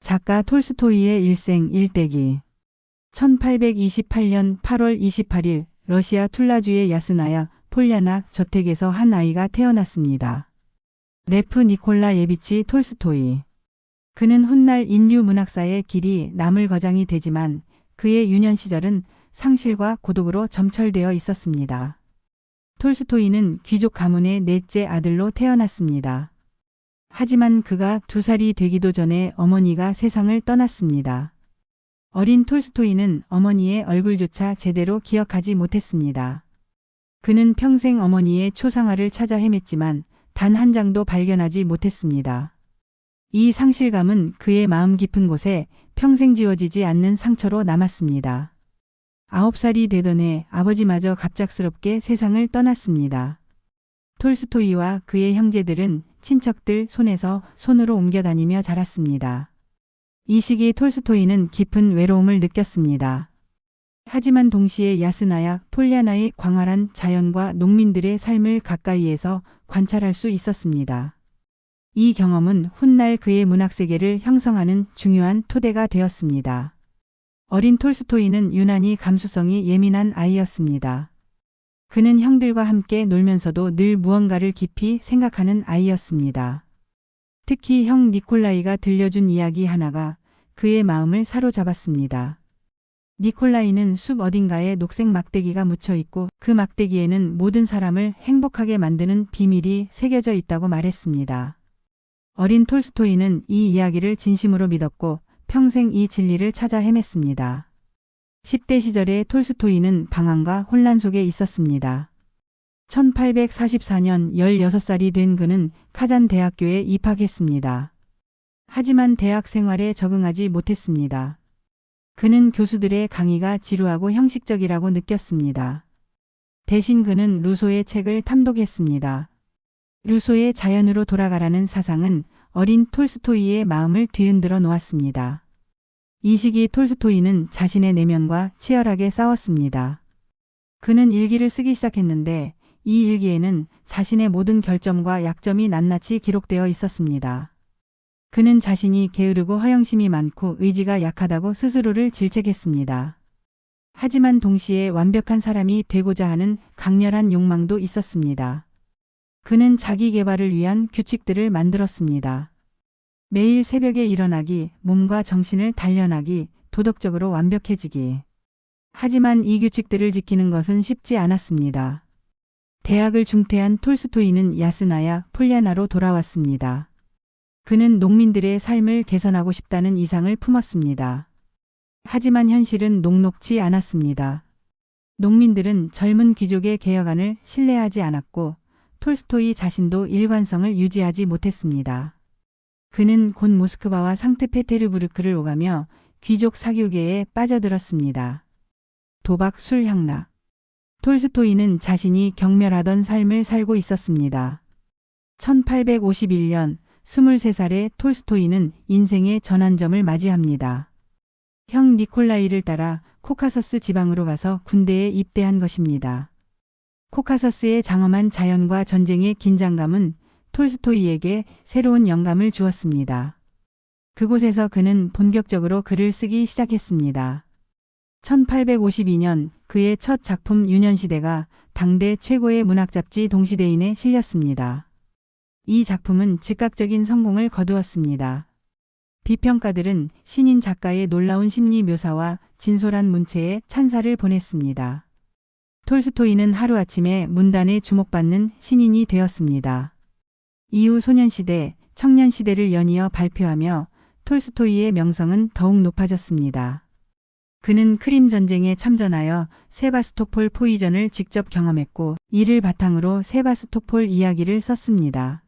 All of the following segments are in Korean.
작가 톨스토이의 일생 일대기. 1828년 8월 28일 러시아 툴라주의 야스나야 폴야나 저택에서 한 아이가 태어났습니다. 레프 니콜라 예비치 톨스토이. 그는 훗날 인류 문학사의 길이 남을 거장이 되지만 그의 유년 시절은 상실과 고독으로 점철되어 있었습니다. 톨스토이는 귀족 가문의 넷째 아들로 태어났습니다. 하지만 그가 2살이 되기도 전에 어머니가 세상을 떠났습니다. 어린 톨스토이는 어머니의 얼굴조차 제대로 기억하지 못했습니다. 그는 평생 어머니의 초상화를 찾아 헤맸지만 단 한 장도 발견하지 못했습니다. 이 상실감은 그의 마음 깊은 곳에 평생 지워지지 않는 상처로 남았습니다. 9살이 되던 해 아버지마저 갑작스럽게 세상을 떠났습니다. 톨스토이와 그의 형제들은 친척들 손에서 손으로 옮겨 다니며 자랐습니다. 이 시기 톨스토이는 깊은 외로움을 느꼈습니다. 하지만 동시에 야스나야 폴야나의 광활한 자연과 농민들의 삶을 가까이에서 관찰할 수 있었습니다. 이 경험은 훗날 그의 문학세계를 형성하는 중요한 토대가 되었습니다. 어린 톨스토이는 유난히 감수성이 예민한 아이였습니다. 그는 형들과 함께 놀면서도 늘 무언가를 깊이 생각하는 아이였습니다. 특히 형 니콜라이가 들려준 이야기 하나가 그의 마음을 사로잡았습니다. 니콜라이는 숲 어딘가에 녹색 막대기가 묻혀 있고 그 막대기에는 모든 사람을 행복하게 만드는 비밀이 새겨져 있다고 말했습니다. 어린 톨스토이는 이 이야기를 진심으로 믿었고 평생 이 진리를 찾아 헤맸습니다. 10대 시절에 톨스토이는 방황과 혼란 속에 있었습니다. 1844년 16살이 된 그는 카잔 대학교에 입학했습니다. 하지만 대학 생활에 적응하지 못했습니다. 그는 교수들의 강의가 지루하고 형식적이라고 느꼈습니다. 대신 그는 루소의 책을 탐독했습니다. 루소의 자연으로 돌아가라는 사상은 어린 톨스토이의 마음을 뒤흔들어 놓았습니다. 이 시기 톨스토이는 자신의 내면과 치열하게 싸웠습니다. 그는 일기를 쓰기 시작했는데 이 일기에는 자신의 모든 결점과 약점이 낱낱이 기록되어 있었습니다. 그는 자신이 게으르고 허영심이 많고 의지가 약하다고 스스로를 질책했습니다. 하지만 동시에 완벽한 사람이 되고자 하는 강렬한 욕망도 있었습니다. 그는 자기 개발을 위한 규칙들을 만들었습니다. 매일 새벽에 일어나기, 몸과 정신을 단련하기, 도덕적으로 완벽해지기. 하지만 이 규칙들을 지키는 것은 쉽지 않았습니다. 대학을 중퇴한 톨스토이는 야스나야 폴야나로 돌아왔습니다. 그는 농민들의 삶을 개선하고 싶다는 이상을 품었습니다. 하지만 현실은 녹록지 않았습니다. 농민들은 젊은 귀족의 개혁안을 신뢰하지 않았고 톨스토이 자신도 일관성을 유지하지 못했습니다. 그는 곧 모스크바와 상트페테르부르크를 오가며 귀족 사교계에 빠져들었습니다. 도박, 술, 향락. 톨스토이는 자신이 경멸하던 삶을 살고 있었습니다. 1851년 23살의 톨스토이는 인생의 전환점을 맞이합니다. 형 니콜라이를 따라 코카서스 지방으로 가서 군대에 입대한 것입니다. 코카서스의 장엄한 자연과 전쟁의 긴장감은 톨스토이에게 새로운 영감을 주었습니다. 그곳에서 그는 본격적으로 글을 쓰기 시작했습니다. 1852년 그의 첫 작품 유년시대가 당대 최고의 문학 잡지 동시대인에 실렸습니다. 이 작품은 즉각적인 성공을 거두었습니다. 비평가들은 신인 작가의 놀라운 심리 묘사와 진솔한 문체에 찬사를 보냈습니다. 톨스토이는 하루아침에 문단에 주목받는 신인이 되었습니다. 이후 소년시대, 청년시대를 연이어 발표하며 톨스토이의 명성은 더욱 높아졌습니다. 그는 크림 전쟁에 참전하여 세바스토폴 포위전을 직접 경험했고 이를 바탕으로 세바스토폴 이야기를 썼습니다.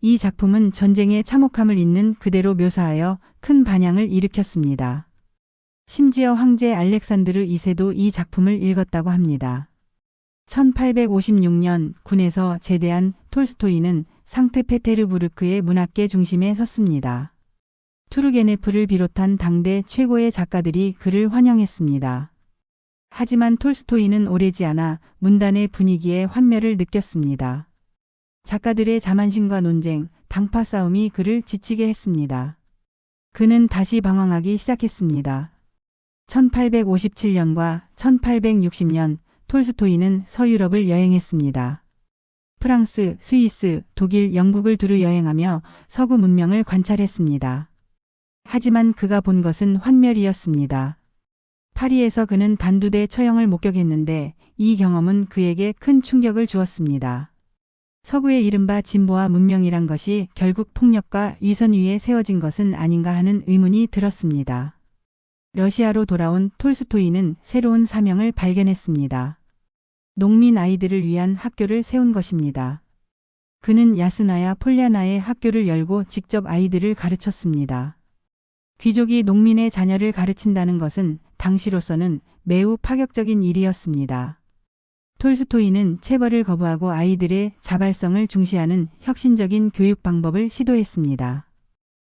이 작품은 전쟁의 참혹함을 있는 그대로 묘사하여 큰 반향을 일으켰습니다. 심지어 황제 알렉산드르 2세도 이 작품을 읽었다고 합니다. 1856년 군에서 제대한 톨스토이는 상트페테르부르크의 문학계 중심에 섰습니다. 투르게네프를 비롯한 당대 최고의 작가들이 그를 환영했습니다. 하지만 톨스토이는 오래지 않아 문단의 분위기에 환멸을 느꼈습니다. 작가들의 자만심과 논쟁, 당파 싸움이 그를 지치게 했습니다. 그는 다시 방황하기 시작했습니다. 1857년과 1860년 톨스토이는 서유럽을 여행했습니다. 프랑스, 스위스, 독일, 영국을 두루 여행하며 서구 문명을 관찰했습니다. 하지만 그가 본 것은 환멸이었습니다. 파리에서 그는 단두대 처형을 목격했는데 이 경험은 그에게 큰 충격을 주었습니다. 서구의 이른바 진보와 문명이란 것이 결국 폭력과 위선 위에 세워진 것은 아닌가 하는 의문이 들었습니다. 러시아로 돌아온 톨스토이는 새로운 사명을 발견했습니다. 농민 아이들을 위한 학교를 세운 것입니다. 그는 야스나야 폴랴나의 학교를 열고 직접 아이들을 가르쳤습니다. 귀족이 농민의 자녀를 가르친다는 것은 당시로서는 매우 파격적인 일이었습니다. 톨스토이는 체벌을 거부하고 아이들의 자발성을 중시하는 혁신적인 교육 방법을 시도했습니다.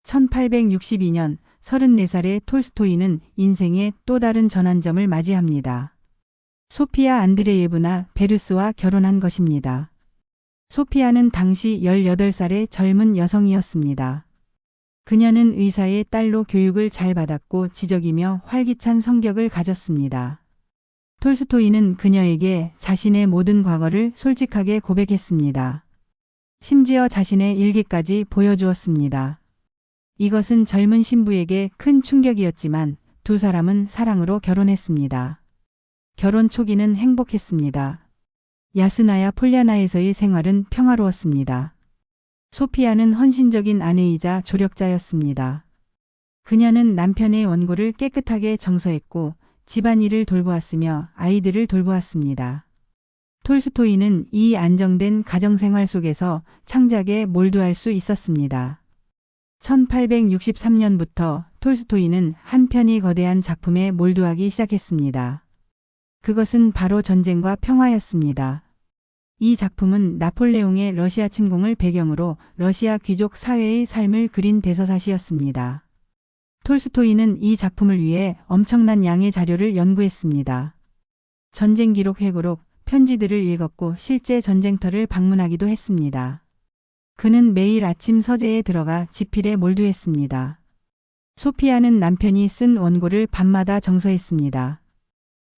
1862년 34살의 톨스토이는 인생의 또 다른 전환점을 맞이합니다. 소피아 안드레예브나 베르스와 결혼한 것입니다. 소피아는 당시 18살의 젊은 여성이었습니다. 그녀는 의사의 딸로 교육을 잘 받았고 지적이며 활기찬 성격을 가졌습니다. 톨스토이는 그녀에게 자신의 모든 과거를 솔직하게 고백했습니다. 심지어 자신의 일기까지 보여주었습니다. 이것은 젊은 신부에게 큰 충격이었지만 두 사람은 사랑으로 결혼했습니다. 결혼 초기는 행복했습니다. 야스나야 폴랴나에서의 생활은 평화로웠습니다. 소피아는 헌신적인 아내이자 조력자였습니다. 그녀는 남편의 원고를 깨끗하게 정서했고 집안일을 돌보았으며 아이들을 돌보았습니다. 톨스토이는 이 안정된 가정생활 속에서 창작에 몰두할 수 있었습니다. 1863년부터 톨스토이는 한 편의 거대한 작품에 몰두하기 시작했습니다. 그것은 바로 전쟁과 평화였습니다. 이 작품은 나폴레옹의 러시아 침공을 배경으로 러시아 귀족 사회의 삶을 그린 대서사시였습니다. 톨스토이는 이 작품을 위해 엄청난 양의 자료를 연구했습니다. 전쟁 기록 회고록, 편지들을 읽었고 실제 전쟁터를 방문하기도 했습니다. 그는 매일 아침 서재에 들어가 집필에 몰두했습니다. 소피아는 남편이 쓴 원고를 밤마다 정서했습니다.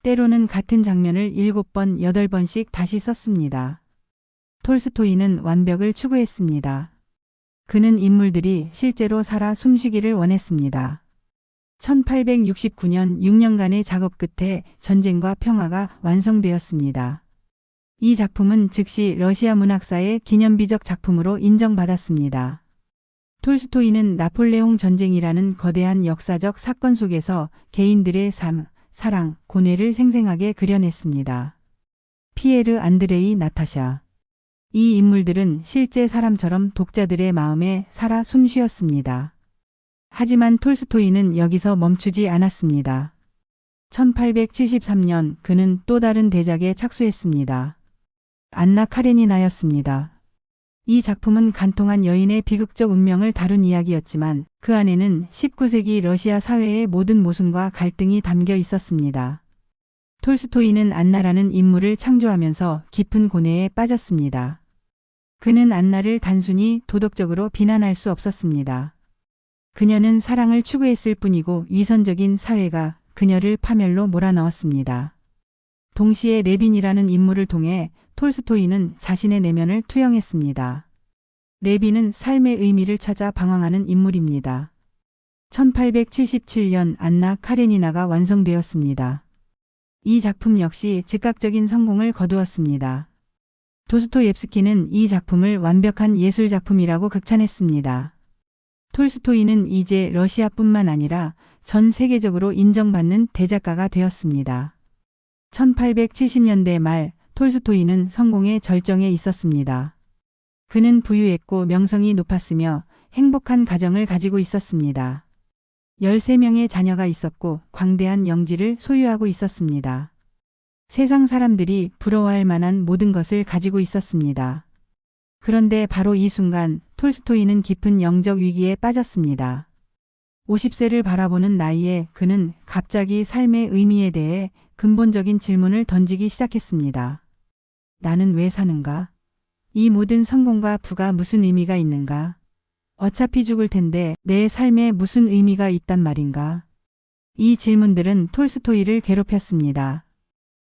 때로는 같은 장면을 7번, 8번씩 다시 썼습니다. 톨스토이는 완벽을 추구했습니다. 그는 인물들이 실제로 살아 숨쉬기를 원했습니다. 1869년 6년간의 작업 끝에 전쟁과 평화가 완성되었습니다. 이 작품은 즉시 러시아 문학사의 기념비적 작품으로 인정받았습니다. 톨스토이는 나폴레옹 전쟁이라는 거대한 역사적 사건 속에서 개인들의 삶, 사랑, 고뇌를 생생하게 그려냈습니다. 피에르 안드레이 나타샤. 이 인물들은 실제 사람처럼 독자들의 마음에 살아 숨쉬었습니다. 하지만 톨스토이는 여기서 멈추지 않았습니다. 1873년 그는 또 다른 대작에 착수했습니다. 안나 카레니나였습니다. 이 작품은 간통한 여인의 비극적 운명을 다룬 이야기였지만 그 안에는 19세기 러시아 사회의 모든 모순과 갈등이 담겨 있었습니다. 톨스토이는 안나라는 인물을 창조하면서 깊은 고뇌에 빠졌습니다. 그는 안나를 단순히 도덕적으로 비난할 수 없었습니다. 그녀는 사랑을 추구했을 뿐이고 위선적인 사회가 그녀를 파멸로 몰아넣었습니다. 동시에 레빈이라는 인물을 통해 톨스토이는 자신의 내면을 투영했습니다. 레빈은 삶의 의미를 찾아 방황하는 인물입니다. 1877년 안나 카레니나가 완성되었습니다. 이 작품 역시 즉각적인 성공을 거두었습니다. 도스토옙스키는 이 작품을 완벽한 예술작품이라고 극찬했습니다. 톨스토이는 이제 러시아뿐만 아니라 전 세계적으로 인정받는 대작가가 되었습니다. 1870년대 말 톨스토이는 성공의 절정에 있었습니다. 그는 부유했고 명성이 높았으며 행복한 가정을 가지고 있었습니다. 13명의 자녀가 있었고 광대한 영지를 소유하고 있었습니다. 세상 사람들이 부러워할 만한 모든 것을 가지고 있었습니다. 그런데 바로 이 순간 톨스토이는 깊은 영적 위기에 빠졌습니다. 50세를 바라보는 나이에 그는 갑자기 삶의 의미에 대해 근본적인 질문을 던지기 시작했습니다. 나는 왜 사는가? 이 모든 성공과 부가 무슨 의미가 있는가? 어차피 죽을 텐데 내 삶에 무슨 의미가 있단 말인가? 이 질문들은 톨스토이를 괴롭혔습니다.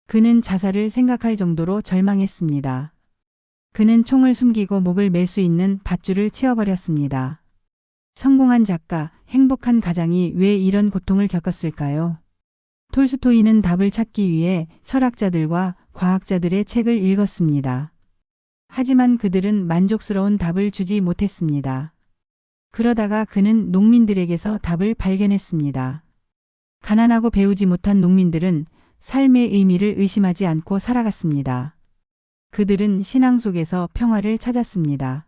그는 자살을 생각할 정도로 절망했습니다. 그는 총을 숨기고 목을 맬 수 있는 밧줄을 치워버렸습니다. 성공한 작가, 행복한 가장이 왜 이런 고통을 겪었을까요? 톨스토이는 답을 찾기 위해 철학자들과 과학자들의 책을 읽었습니다. 하지만 그들은 만족스러운 답을 주지 못했습니다. 그러다가 그는 농민들에게서 답을 발견했습니다. 가난하고 배우지 못한 농민들은 삶의 의미를 의심하지 않고 살아갔습니다. 그들은 신앙 속에서 평화를 찾았습니다.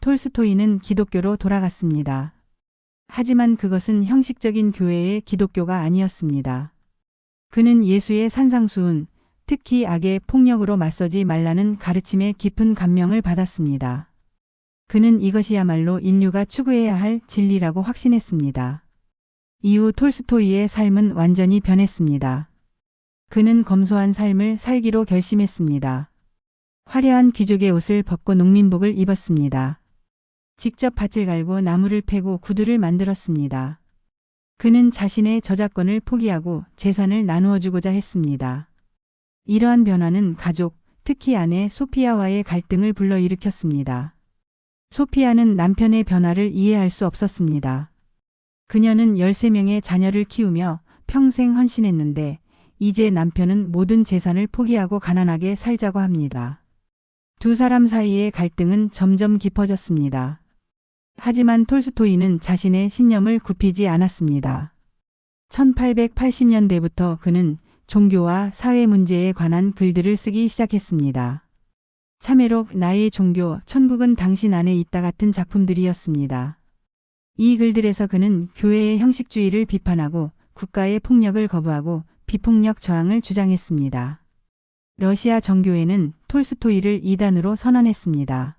톨스토이는 기독교로 돌아갔습니다. 하지만 그것은 형식적인 교회의 기독교가 아니었습니다. 그는 예수의 산상수훈, 특히 악의 폭력으로 맞서지 말라는 가르침에 깊은 감명을 받았습니다. 그는 이것이야말로 인류가 추구해야 할 진리라고 확신했습니다. 이후 톨스토이의 삶은 완전히 변했습니다. 그는 검소한 삶을 살기로 결심했습니다. 화려한 귀족의 옷을 벗고 농민복을 입었습니다. 직접 밭을 갈고 나무를 패고 구두를 만들었습니다. 그는 자신의 저작권을 포기하고 재산을 나누어 주고자 했습니다. 이러한 변화는 가족, 특히 아내 소피아와의 갈등을 불러일으켰습니다. 소피아는 남편의 변화를 이해할 수 없었습니다. 그녀는 13명의 자녀를 키우며 평생 헌신했는데 이제 남편은 모든 재산을 포기하고 가난하게 살자고 합니다. 두 사람 사이의 갈등은 점점 깊어졌습니다. 하지만 톨스토이는 자신의 신념을 굽히지 않았습니다. 1880년대부터 그는 종교와 사회 문제에 관한 글들을 쓰기 시작했습니다. 참회록, 나의 종교, 천국은 당신 안에 있다 같은 작품들이었습니다. 이 글들에서 그는 교회의 형식주의를 비판하고 국가의 폭력을 거부하고 비폭력 저항을 주장했습니다. 러시아 정교회는 톨스토이를 이단으로 선언했습니다.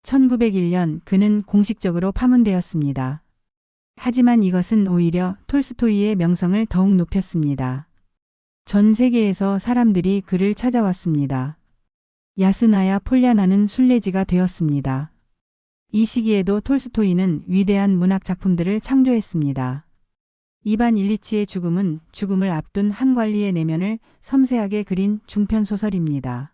1901년 그는 공식적으로 파문되었습니다. 하지만 이것은 오히려 톨스토이의 명성을 더욱 높였습니다. 전 세계에서 사람들이 그를 찾아왔습니다. 야스나야 폴야나는 순례지가 되었습니다. 이 시기에도 톨스토이는 위대한 문학 작품들을 창조했습니다. 이반 일리치의 죽음은 죽음을 앞둔 한 관리의 내면을 섬세하게 그린 중편 소설입니다.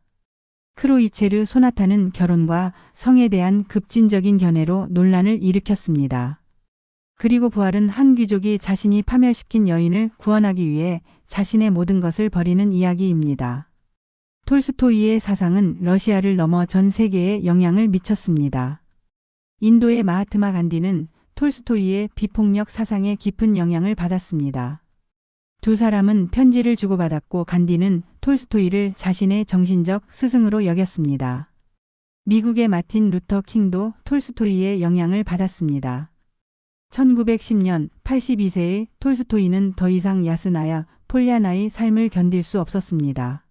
크로이체르 소나타는 결혼과 성에 대한 급진적인 견해로 논란을 일으켰습니다. 그리고 부활은 한 귀족이 자신이 파멸시킨 여인을 구원하기 위해 자신의 모든 것을 버리는 이야기입니다. 톨스토이의 사상은 러시아를 넘어 전 세계에 영향을 미쳤습니다. 인도의 마하트마 간디는 톨스토이의 비폭력 사상에 깊은 영향을 받았습니다. 두 사람은 편지를 주고받았고 간디는 톨스토이를 자신의 정신적 스승으로 여겼습니다. 미국의 마틴 루터 킹도 톨스토이의 영향을 받았습니다. 1910년 82세의 톨스토이는 더 이상 야스나야 폴야나의 삶을 견딜 수 없었습니다.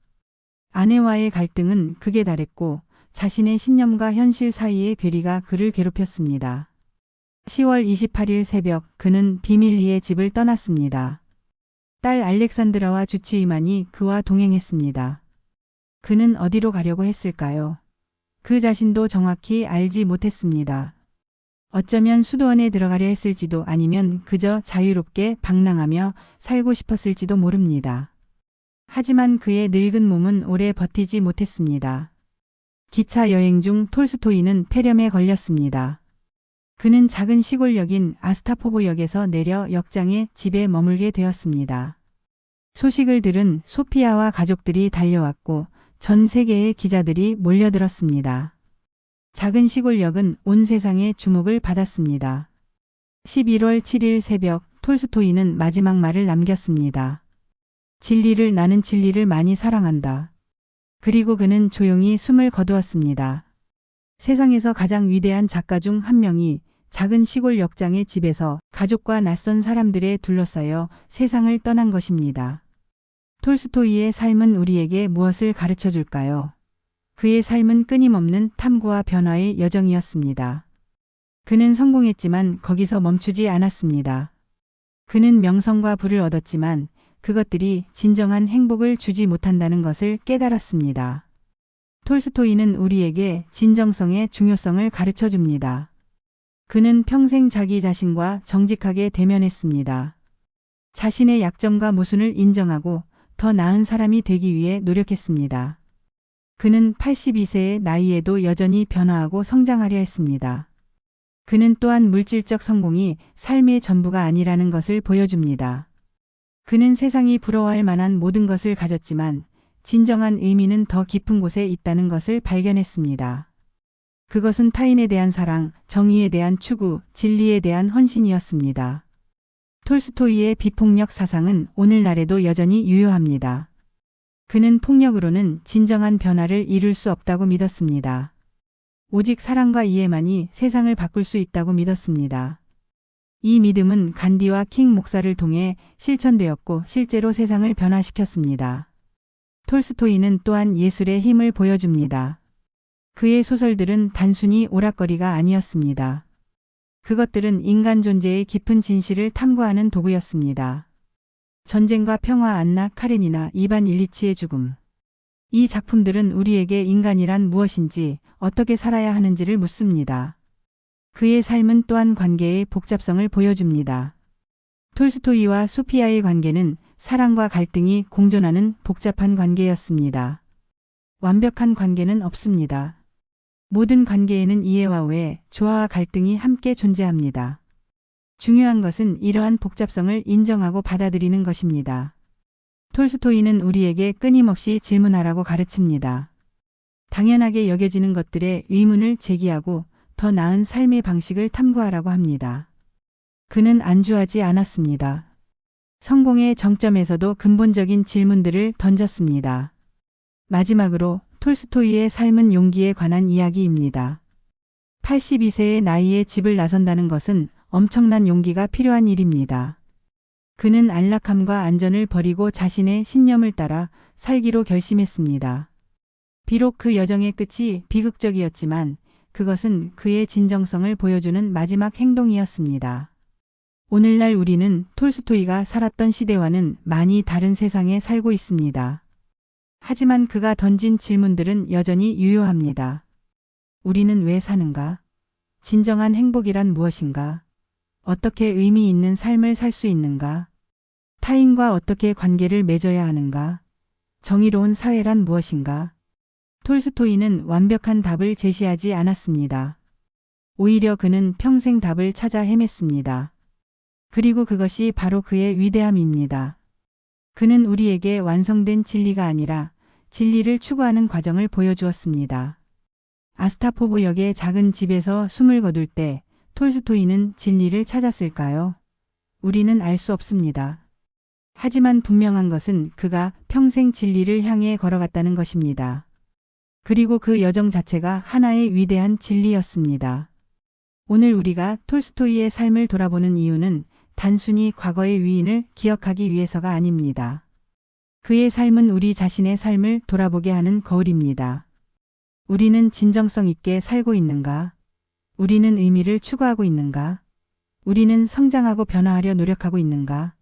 아내와의 갈등은 극에 달했고 자신의 신념과 현실 사이의 괴리가 그를 괴롭혔습니다. 10월 28일 새벽 그는 비밀리에 집을 떠났습니다. 딸 알렉산드라와 주치의만이 그와 동행했습니다. 그는 어디로 가려고 했을까요? 그 자신도 정확히 알지 못했습니다. 어쩌면 수도원에 들어가려 했을지도 아니면 그저 자유롭게 방랑하며 살고 싶었을지도 모릅니다. 하지만 그의 늙은 몸은 오래 버티지 못했습니다. 기차 여행 중 톨스토이는 폐렴에 걸렸습니다. 그는 작은 시골역인 아스타포보역에서 내려 역장의 집에 머물게 되었습니다. 소식을 들은 소피아와 가족들이 달려왔고 전 세계의 기자들이 몰려들었습니다. 작은 시골역은 온 세상의 주목을 받았습니다. 11월 7일 새벽 톨스토이는 마지막 말을 남겼습니다. 진리를 나는 진리를 많이 사랑한다. 그리고 그는 조용히 숨을 거두었습니다. 세상에서 가장 위대한 작가 중 한 명이 작은 시골 역장의 집에서 가족과 낯선 사람들에 둘러싸여 세상을 떠난 것입니다. 톨스토이의 삶은 우리에게 무엇을 가르쳐 줄까요? 그의 삶은 끊임없는 탐구와 변화의 여정이었습니다. 그는 성공했지만 거기서 멈추지 않았습니다. 그는 명성과 부를 얻었지만 그것들이 진정한 행복을 주지 못한다는 것을 깨달았습니다. 톨스토이는 우리에게 진정성의 중요성을 가르쳐 줍니다. 그는 평생 자기 자신과 정직하게 대면했습니다. 자신의 약점과 모순을 인정하고 더 나은 사람이 되기 위해 노력했습니다. 그는 82세의 나이에도 여전히 변화하고 성장하려 했습니다. 그는 또한 물질적 성공이 삶의 전부가 아니라는 것을 보여줍니다. 그는 세상이 부러워할 만한 모든 것을 가졌지만 진정한 의미는 더 깊은 곳에 있다는 것을 발견했습니다. 그것은 타인에 대한 사랑, 정의에 대한 추구, 진리에 대한 헌신이었습니다. 톨스토이의 비폭력 사상은 오늘날에도 여전히 유효합니다. 그는 폭력으로는 진정한 변화를 이룰 수 없다고 믿었습니다. 오직 사랑과 이해만이 세상을 바꿀 수 있다고 믿었습니다. 이 믿음은 간디와 킹 목사를 통해 실천되었고 실제로 세상을 변화시켰습니다. 톨스토이는 또한 예술의 힘을 보여줍니다. 그의 소설들은 단순히 오락거리가 아니었습니다. 그것들은 인간 존재의 깊은 진실을 탐구하는 도구였습니다. 전쟁과 평화 안나 카레니나 이반 일리치의 죽음. 이 작품들은 우리에게 인간이란 무엇인지 어떻게 살아야 하는지를 묻습니다. 그의 삶은 또한 관계의 복잡성을 보여줍니다. 톨스토이와 소피아의 관계는 사랑과 갈등이 공존하는 복잡한 관계였습니다. 완벽한 관계는 없습니다. 모든 관계에는 이해와 오해, 조화와 갈등이 함께 존재합니다. 중요한 것은 이러한 복잡성을 인정하고 받아들이는 것입니다. 톨스토이는 우리에게 끊임없이 질문하라고 가르칩니다. 당연하게 여겨지는 것들에 의문을 제기하고 더 나은 삶의 방식을 탐구하라고 합니다. 그는 안주하지 않았습니다. 성공의 정점에서도 근본적인 질문들을 던졌습니다. 마지막으로 톨스토이의 삶은 용기에 관한 이야기입니다. 82세의 나이에 집을 나선다는 것은 엄청난 용기가 필요한 일입니다. 그는 안락함과 안전을 버리고 자신의 신념을 따라 살기로 결심했습니다. 비록 그 여정의 끝이 비극적이었지만 그것은 그의 진정성을 보여주는 마지막 행동이었습니다. 오늘날 우리는 톨스토이가 살았던 시대와는 많이 다른 세상에 살고 있습니다. 하지만 그가 던진 질문들은 여전히 유효합니다. 우리는 왜 사는가? 진정한 행복이란 무엇인가? 어떻게 의미 있는 삶을 살 수 있는가? 타인과 어떻게 관계를 맺어야 하는가? 정의로운 사회란 무엇인가? 톨스토이는 완벽한 답을 제시하지 않았습니다. 오히려 그는 평생 답을 찾아 헤맸습니다. 그리고 그것이 바로 그의 위대함입니다. 그는 우리에게 완성된 진리가 아니라 진리를 추구하는 과정을 보여주었습니다. 아스타포보역의 작은 집에서 숨을 거둘 때 톨스토이는 진리를 찾았을까요? 우리는 알 수 없습니다. 하지만 분명한 것은 그가 평생 진리를 향해 걸어갔다는 것입니다. 그리고 그 여정 자체가 하나의 위대한 진리였습니다. 오늘 우리가 톨스토이의 삶을 돌아보는 이유는 단순히 과거의 위인을 기억하기 위해서가 아닙니다. 그의 삶은 우리 자신의 삶을 돌아보게 하는 거울입니다. 우리는 진정성 있게 살고 있는가? 우리는 의미를 추구하고 있는가? 우리는 성장하고 변화하려 노력하고 있는가?